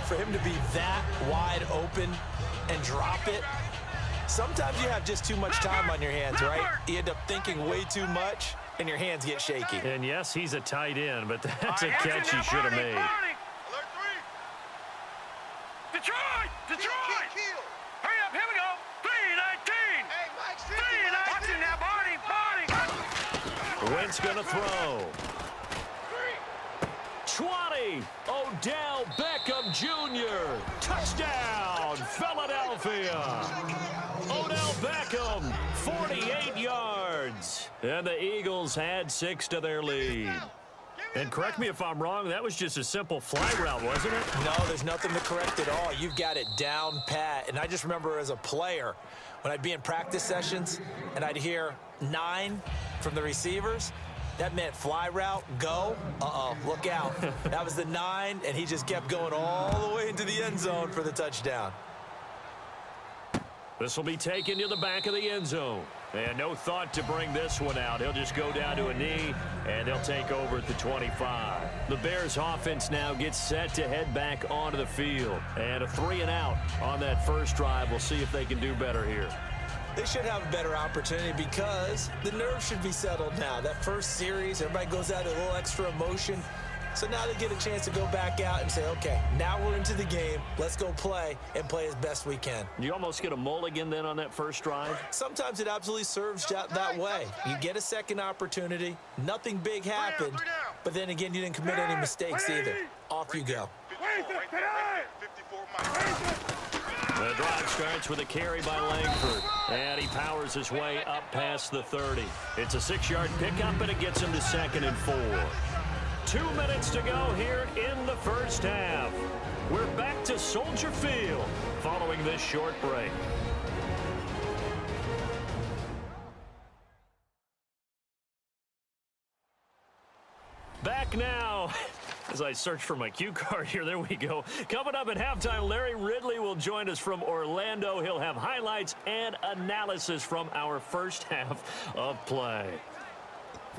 for him to be that wide open and drop it. Sometimes you have just too much time on your hands, right? You end up thinking way too much, and your hands get shaky. And yes, he's a tight end, but that's a catch he should have made. Detroit! Detroit! Hurry up, here we go. 3-19. Hey, Mike, 3-19. Watching now, Barney. Wentz going to throw. 20. Odell Beckham Jr. Touchdown, Philadelphia. Odell Beckham, 48 yards. And the Eagles add 6 to their lead. And correct me if I'm wrong, that was just a simple fly route, wasn't it? No, there's nothing to correct at all. You've got it down pat. And I just remember as a player, when I'd be in practice sessions and I'd hear 9 from the receivers, that meant fly route, go, look out. That was the 9, and he just kept going all the way into the end zone for the touchdown. This will be taken to the back of the end zone. And no thought to bring this one out. He'll just go down to a knee, and they'll take over at the 25. The Bears offense now gets set to head back onto the field. And a 3-and-out on that first drive. We'll see if they can do better here. They should have a better opportunity because the nerves should be settled now. That first series, everybody goes out a little extra emotion. So now they get a chance to go back out and say, okay, now we're into the game. Let's go play and play as best we can. You almost get a mulligan then on that first drive? Sometimes it absolutely serves that way. You get a second opportunity. Nothing big happened. But then again, you didn't commit any mistakes either. Off you go. The drive starts with a carry by Langford. And he powers his way up past the 30. It's a 6-yard pickup, and it gets him to 2nd and 4. 2 minutes to go here in the first half. We're back to Soldier Field following this short break. Back now. As I search for my cue card here, there we go. Coming up at halftime, Larry Ridley will join us from Orlando. He'll have highlights and analysis from our first half of play.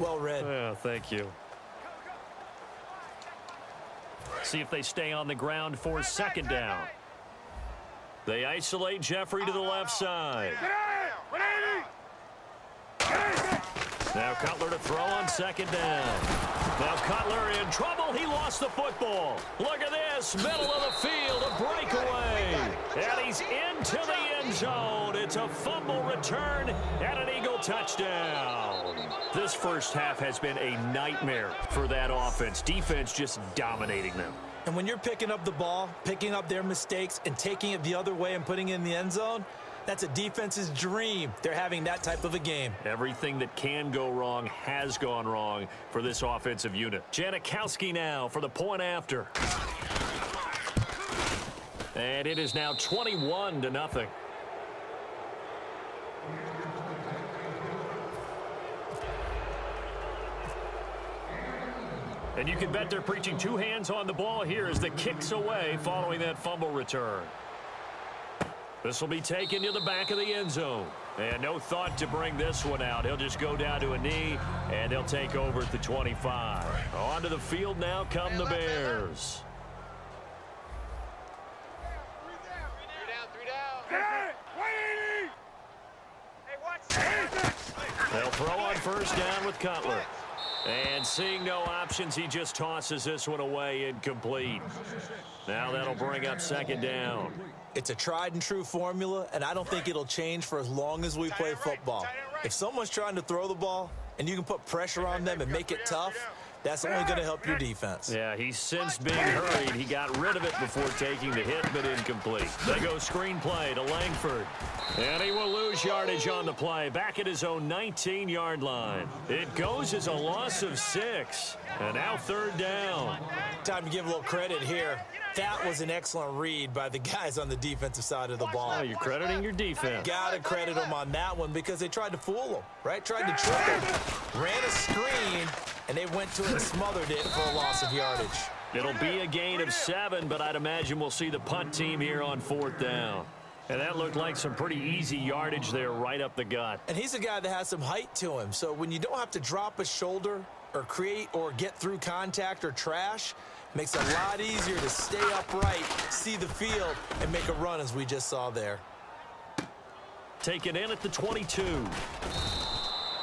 Well read. Yeah, thank you. See if they stay on the ground for 2nd down. They isolate Jeffrey to the left side. Now Cutler to throw on 2nd down. Now Cutler in trouble. He lost the football. Look at this. Middle of the field. A breakaway. And he's into the end zone. It's a fumble return and an Eagle touchdown. This first half has been a nightmare for that offense. Defense just dominating them. And when you're picking up the ball, picking up their mistakes, and taking it the other way and putting it in the end zone, that's a defense's dream. They're having that type of a game. Everything that can go wrong has gone wrong for this offensive unit. Janikowski now for the point after. And it is now 21-0. And you can bet they're preaching 2 hands on the ball here as the kick's away following that fumble return. This will be taken to the back of the end zone. And no thought to bring this one out. He'll just go down to a knee, and they'll take over at the 25. Onto the field now come the Bears. 3 down. They'll throw on 1st down with Cutler. And seeing no options, he just tosses this one away incomplete. Now that'll bring up 2nd down. It's a tried and true formula, and I don't think it'll change for as long as we play football. If someone's trying to throw the ball and you can put pressure on them and make it tough, that's only going to help your defense. Yeah, he's since being hurried. He got rid of it before taking the hit, but incomplete. They go screen play to Langford. And he will lose yardage on the play, back at his own 19-yard line. It goes as a loss of 6. And now 3rd down. Time to give a little credit here. That was an excellent read by the guys on the defensive side of the ball. Oh, you're crediting your defense. Got to credit them on that one because they tried to fool him, right? Tried to trick him, ran a screen, and they went to it and smothered it for a loss of yardage. It'll be a gain of 7, but I'd imagine we'll see the punt team here on 4th down. And that looked like some pretty easy yardage there right up the gut. And he's a guy that has some height to him, so when you don't have to drop a shoulder or create or get through contact or trash, Makes it a lot easier to stay upright, see the field, and make a run as we just saw there. Taken in at the 22.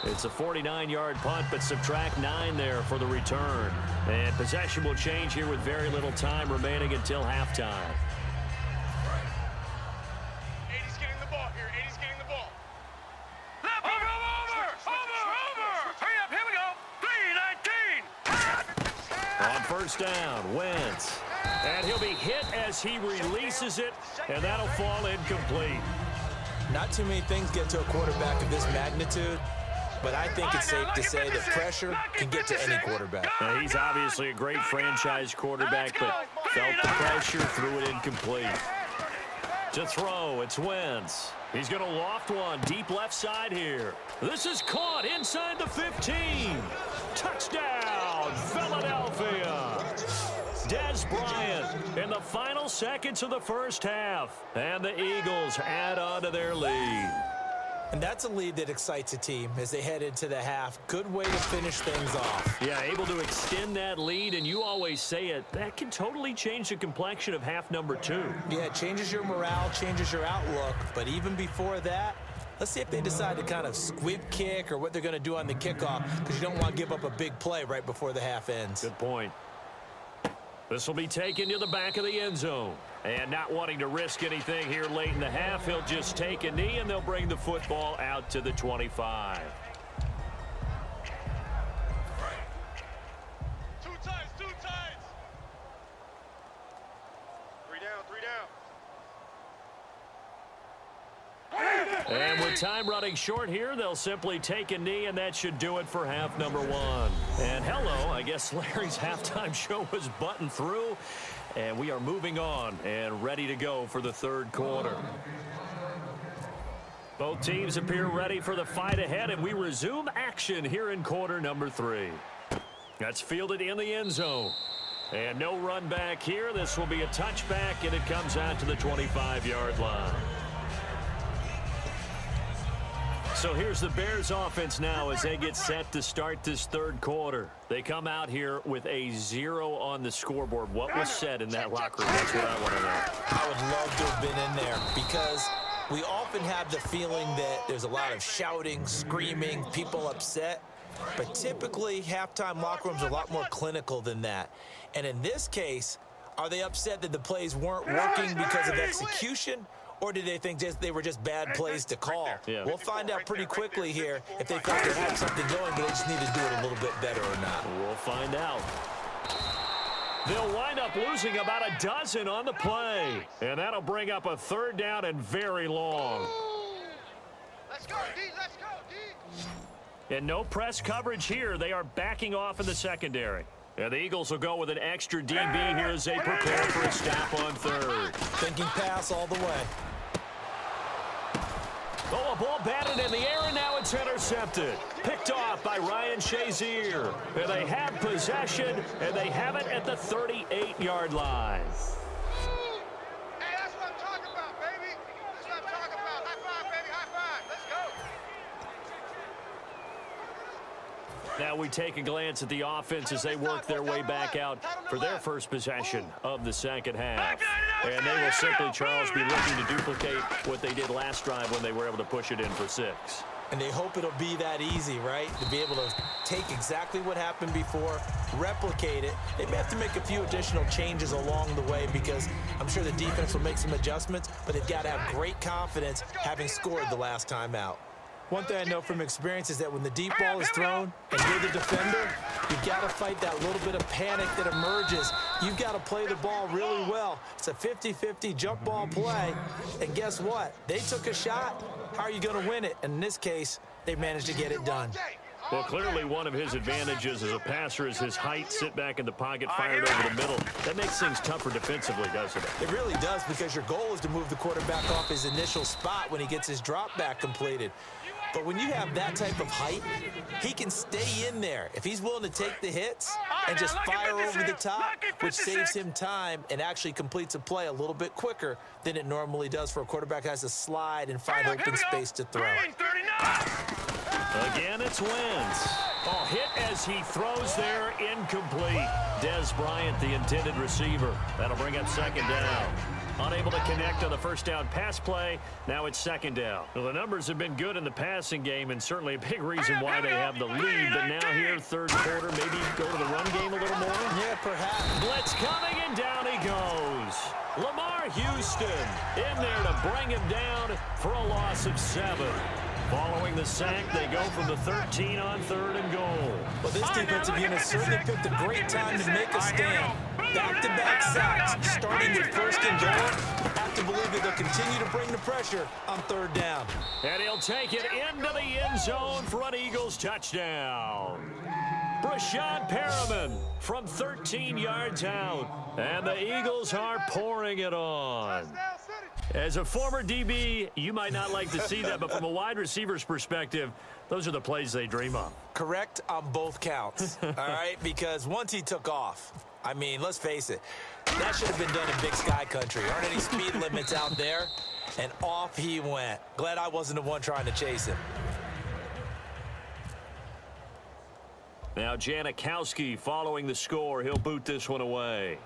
It's a 49-yard punt, but subtract 9 there for the return. And possession will change here with very little time remaining until halftime. 80's getting the ball here. 80's getting the ball. Over! Hurry up, here we go. 3-19. On first down, Wentz. And he'll be hit as he releases it, and that'll fall incomplete. Not too many things get to a quarterback of this magnitude, but I think it's safe to say that pressure can get to any quarterback. Now, he's obviously a great franchise quarterback, but felt the pressure, threw it incomplete. To throw, it's Wentz. He's going to loft one deep left side here. This is caught inside the 15. Touchdown, Philadelphia. Dez Bryant in the final seconds of the first half. And the Eagles add on to their lead. And that's a lead that excites a team as they head into the half. Good way to finish things off. Yeah, able to extend that lead, and you always say it, that can totally change the complexion of half number 2. Yeah, it changes your morale, changes your outlook. But even before that, let's see if they decide to kind of squib kick or what they're going to do on the kickoff, because you don't want to give up a big play right before the half ends. Good point. This will be taken to the back of the end zone. And not wanting to risk anything here late in the half, he'll just take a knee, and they'll bring the football out to the 25. Two times. 3 down. And with time running short here, they'll simply take a knee, and that should do it for half number 1. And hello, I guess Larry's halftime show was buttoned through, and we are moving on and ready to go for the third quarter. Both teams appear ready for the fight ahead, and we resume action here in quarter number 3. That's fielded in the end zone. And no run back here. This will be a touchback, and it comes out to the 25-yard line. So here's the Bears offense now as they get set to start this third quarter. They come out here with a 0 on the scoreboard. What was said in that locker room? That's what I want to know. I would love to have been in there because we often have the feeling that there's a lot of shouting, screaming, people upset. But typically, halftime locker rooms are a lot more clinical than that. And in this case, are they upset that the plays weren't working because of execution? Or did they think they were just bad plays to call? Yeah. We'll find out pretty quickly here if they thought they had something going, but they just need to do it a little bit better or not. We'll find out. They'll wind up losing about a dozen on the play. And that'll bring up a third down and very long. Let's go, D. Let's go, D. And no press coverage here. They are backing off in the secondary. And the Eagles will go with an extra DB here as they prepare for a stop on third. Thinking pass all the way. Oh, a ball batted in the air, and now it's intercepted. Picked off by Ryan Shazier. And they have possession, and they have it at the 38-yard line. Hey, that's what I'm talking about, baby. That's what I'm talking about. High five, baby. High five. Let's go. Now we take a glance at the offense as they work their way back out for their first possession of the second half. And they will simply, Charles, be looking to duplicate what they did last drive when they were able to push it in for 6. And they hope it'll be that easy, right? To be able to take exactly what happened before, replicate it. They may have to make a few additional changes along the way because I'm sure the defense will make some adjustments, but they've got to have great confidence having scored the last time out. One thing I know from experience is that when the deep ball is thrown and you're the defender, you've got to fight that little bit of panic that emerges. You've got to play the ball really well. It's a 50-50 jump ball play. And guess what? They took a shot. How are you going to win it? And in this case, they managed to get it done. Well, clearly one of his advantages as a passer is his height, sit back in the pocket, fired over the middle. That makes things tougher defensively, doesn't it? It really does because your goal is to move the quarterback off his initial spot when he gets his drop back completed. But when you have that type of height, he can stay in there. If he's willing to take the hits and just fire over the top, which saves him time and actually completes a play a little bit quicker than it normally does for a quarterback who has to slide and find open space to throw. Again, it's Wentz. Oh, hit as he throws there, incomplete. Des Bryant, the intended receiver. That'll bring up second down. Unable to connect on the first down pass play. Now it's second down. Well, the numbers have been good in the passing game and certainly a big reason why they have the lead. But now here, third quarter, maybe go to the run game a little more? Yeah, perhaps. Blitz coming, and down he goes. Lamar Houston in there to bring him down for a loss of 7. Following the sack, they go from the 13 on 3rd and goal. Well, this defensive unit certainly picked a great time to make a stand. Back-to-back sacks, starting with 1st and goal. Have to believe that they'll continue to bring the pressure on 3rd down. And he'll take it into the end zone for an Eagles touchdown. Brashad Perriman from 13 yards out. And the Eagles are pouring it on. As a former DB, you might not like to see that, but from a wide receiver's perspective, those are the plays they dream of. Correct on both counts, all right? Because once he took off, I mean, let's face it, that should have been done in Big Sky country. Aren't any speed limits out there? And off he went. Glad I wasn't the one trying to chase him. Now Janikowski following the score. He'll boot this one away.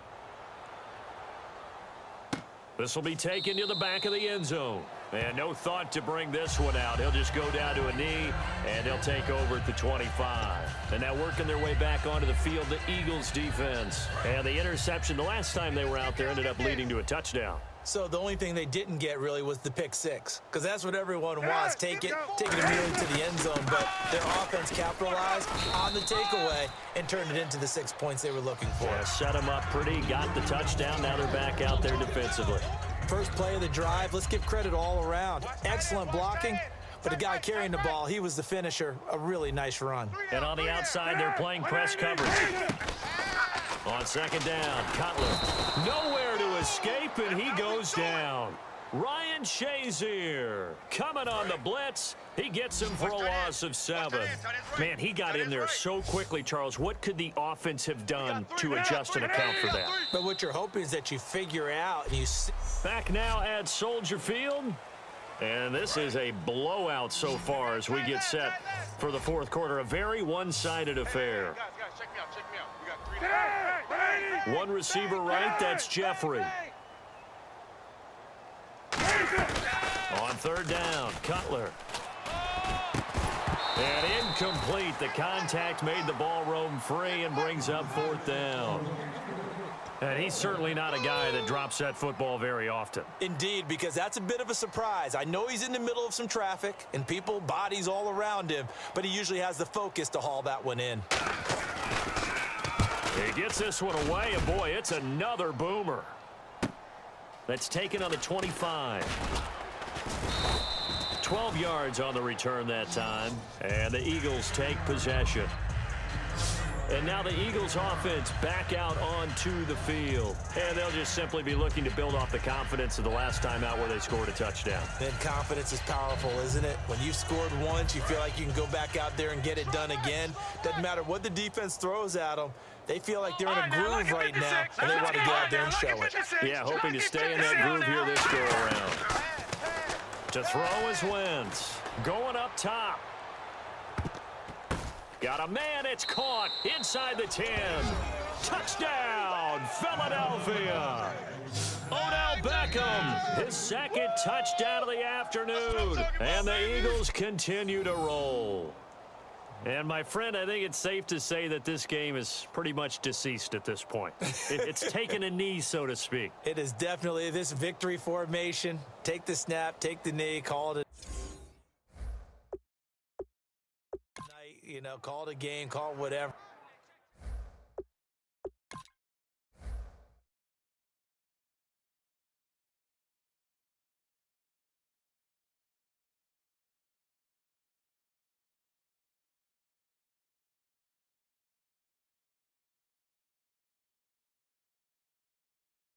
This will be taken to the back of the end zone. And no thought to bring this one out. He'll just go down to a knee, and he'll take over at the 25. And now working their way back onto the field, the Eagles defense. And the interception the last time they were out there ended up leading to a touchdown. So the only thing they didn't get really was the pick 6, because that's what everyone wants. Take it immediately to the end zone. But their offense capitalized on the takeaway and turned it into the 6 points they were looking for. Yeah, set them up pretty, got the touchdown. Now they're back out there defensively. First play of the drive, let's give credit all around. Excellent blocking, but the guy carrying the ball, he was the finisher. A really nice run. And on the outside, they're playing press coverage. On second down, Cutler nowhere to escape, and he goes down. Ryan Shazier coming on the blitz. He gets him for a loss of 7. Man, he got in there so quickly, Charles. What could the offense have done to adjust and account for that? But what you're hoping is that you figure out and you... Back now at Soldier Field. And this is a blowout so far as we get set for the fourth quarter. A very one-sided affair. One receiver right, that's Jeffrey. On third down, Cutler. And incomplete. The contact made the ball roam free and brings up 4th down. And he's certainly not a guy that drops that football very often. Indeed, because that's a bit of a surprise. I know he's in the middle of some traffic and people, bodies all around him, but he usually has the focus to haul that one in. He gets this one away, and boy, it's another boomer. That's taken on the 25. 12 yards on the return that time, and the Eagles take possession. And now the Eagles offense back out onto the field. And they'll just simply be looking to build off the confidence of the last time out where they scored a touchdown. Then confidence is powerful, isn't it? When you've scored once, you feel like you can go back out there and get it done again. Doesn't matter what the defense throws at them. They feel like they're in a groove right now, and they want to get out there and show it. Yeah, hoping to stay in that groove here this go-around. To throw is Wentz. Going up top. Got a man, it's caught inside the 10. Touchdown, Philadelphia. Odell Beckham, his second touchdown of the afternoon. And the Eagles continue to roll. And, my friend, I think it's safe to say that this game is pretty much deceased at this point. It's taken a knee, so to speak. It is definitely this victory formation. Take the snap, take the knee, call it a night, call it a game, call it whatever.